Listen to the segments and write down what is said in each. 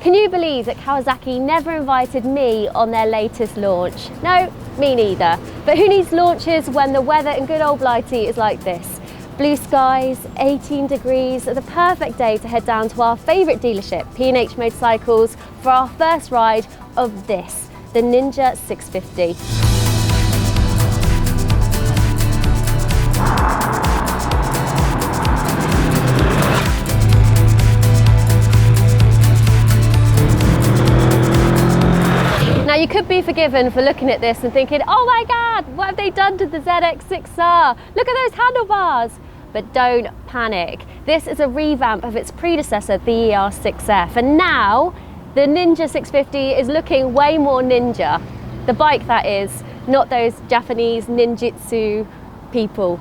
Can you believe that Kawasaki never invited me on their latest launch? No, me neither. But who needs launches when the weather in good old Blighty is like this? Blue skies, 18 degrees, the perfect day to head down to our favourite dealership, P&H Motorcycles, for our first ride of this, the Ninja 650. Now you could be forgiven for looking at this and thinking, oh my God, what have they done to the ZX6R? Look at those handlebars. But don't panic. This is a revamp of its predecessor, the ER6F. And now the Ninja 650 is looking way more ninja. The bike, that is, not those Japanese ninjutsu people.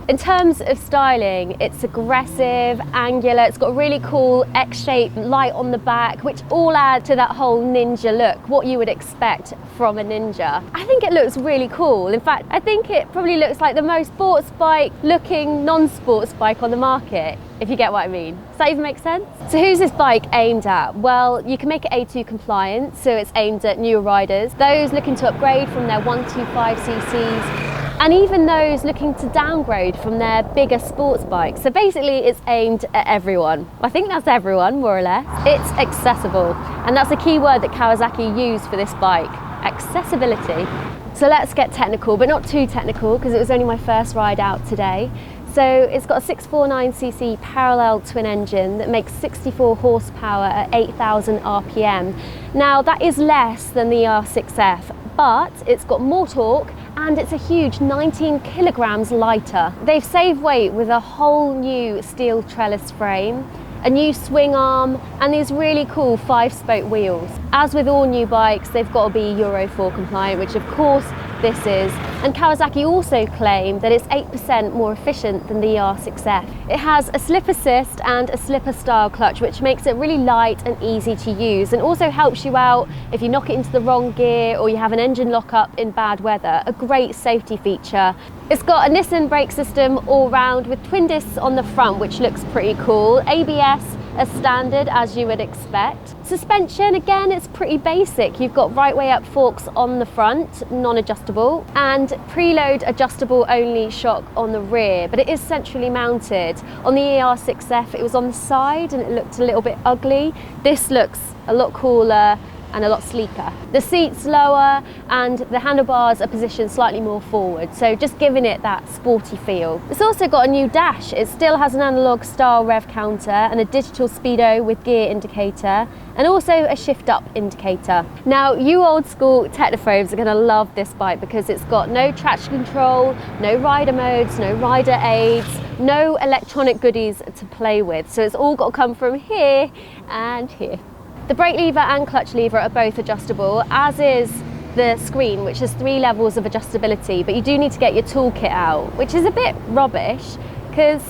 In terms of styling, it's aggressive, angular, it's got a really cool X-shaped light on the back, which all add to that whole ninja look, what you would expect from a ninja. I think it looks really cool. In fact, I think it probably looks like the most sports bike looking non-sports bike on the market, if you get what I mean. Does that even make sense? So who's this bike aimed at? Well, you can make it A2 compliant, so it's aimed at newer riders, those looking to upgrade from their 125cc's, and even those looking to downgrade from their bigger sports bikes. So basically it's aimed at everyone. I think that's everyone, more or less. It's accessible, and that's a key word that Kawasaki used for this bike, accessibility. So let's get technical, but not too technical because it was only my first ride out today. So it's got a 649cc parallel twin engine that makes 64 horsepower at 8,000 RPM. Now that is less than the R6F, but it's got more torque and it's a huge 19 kilograms lighter. They've saved weight with a whole new steel trellis frame, a new swing arm, and these really cool 5-spoke wheels. As with all new bikes, they've got to be Euro 4 compliant, which of course this is. And Kawasaki also claim that it's 8% more efficient than the R6F. It has a slip assist and a slipper style clutch, which makes it really light and easy to use, and also helps you out if you knock it into the wrong gear or you have an engine lockup in bad weather. A great safety feature. It's got a Nissan brake system all round with twin discs on the front, which looks pretty cool. ABS as standard, as you would expect. Suspension, again, it's pretty basic. You've got right way up forks on the front, non-adjustable, and preload adjustable only shock on the rear, but it is centrally mounted. On the ER6F it was on the side and it looked a little bit ugly. This looks a lot cooler and a lot sleeker. The seat's lower and the handlebars are positioned slightly more forward, so just giving it that sporty feel. It's also got a new dash. It still has an analog style rev counter and a digital speedo with gear indicator, and also a shift up indicator. Now, you old school technophobes are gonna love this bike because it's got no traction control, no rider modes, no rider aids, no electronic goodies to play with. So it's all got to come from here and here. The brake lever and clutch lever are both adjustable, as is the screen, which has 3 levels of adjustability, but you do need to get your toolkit out, which is a bit rubbish because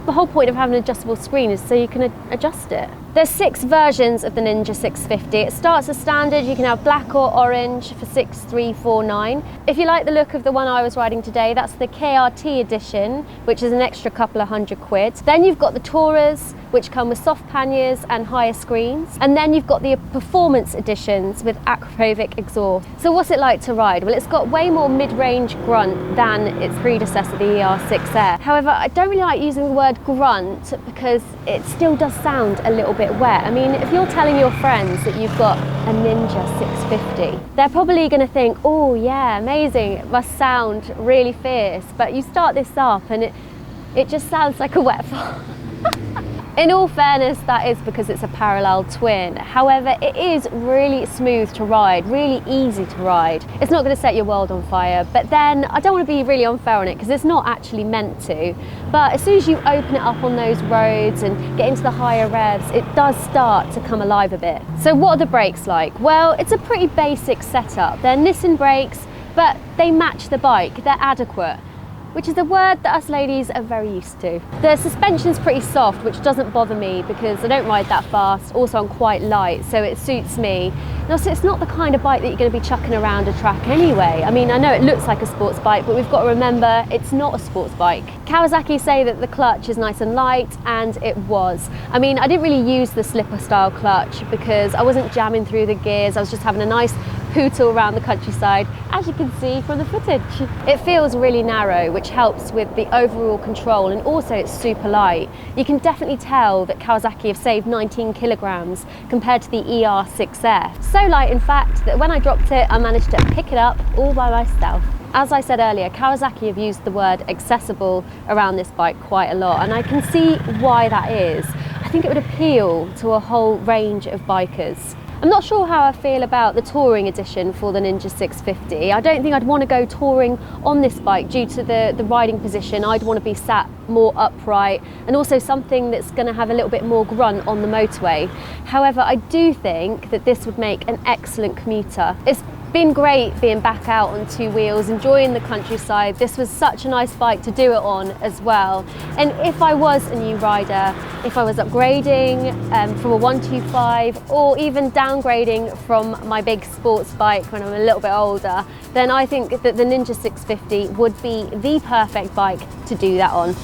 the whole point of having an adjustable screen is so you can adjust it. There's 6 versions of the Ninja 650. It starts as standard. You can have black or orange for 6,349. If you like the look of the one I was riding today, that's the KRT edition, which is an extra couple of £100. Then you've got the Tourers, which come with soft panniers and higher screens. And then you've got the performance editions with Akrapovic exhaust. So what's it like to ride? Well, it's got way more mid-range grunt than its predecessor, the ER6F. However, I don't really like using the word grunt because it still does sound a little bit wet. I mean, if you're telling your friends that you've got a Ninja 650, they're probably going to think, oh yeah, amazing, it must sound really fierce. But you start this up and it just sounds like a wet fart. In all fairness, that is because it's a parallel twin. However, it is really smooth to ride, really easy to ride. It's not going to set your world on fire, but then I don't want to be really unfair on it because it's not actually meant to. But as soon as you open it up on those roads and get into the higher revs, it does start to come alive a bit. So what are the brakes like? Well, it's a pretty basic setup. They're Nissan brakes, but they match the bike. They're adequate. which is a word that us ladies are very used to. The suspension's pretty soft, which doesn't bother me because I don't ride that fast. Also, I'm quite light, so it suits me. And also, it's not the kind of bike that you're going to be chucking around a track anyway. I mean, I know it looks like a sports bike, but we've got to remember it's not a sports bike. Kawasaki say that the clutch is nice and light, and it was. I mean, I didn't really use the slipper style clutch because I wasn't jamming through the gears. I was just having a nice pootle around the countryside, as you can see from the footage. It feels really narrow, which helps with the overall control, and also it's super light. You can definitely tell that Kawasaki have saved 19 kilograms compared to the ER6F. So light, in fact, that when I dropped it, I managed to pick it up all by myself. As I said earlier, Kawasaki have used the word accessible around this bike quite a lot, and I can see why that is. I think it would appeal to a whole range of bikers. I'm not sure how I feel about the touring edition for the Ninja 650. I don't think I'd want to go touring on this bike due to the riding position. I'd want to be sat more upright, and also something that's going to have a little bit more grunt on the motorway. However, I do think that this would make an excellent commuter. It's been great being back out on two wheels, enjoying the countryside. This was such a nice bike to do it on as well. And if I was a new rider, if I was upgrading from a 125 or even downgrading from my big sports bike when I'm a little bit older, then I think that the Ninja 650 would be the perfect bike to do that on.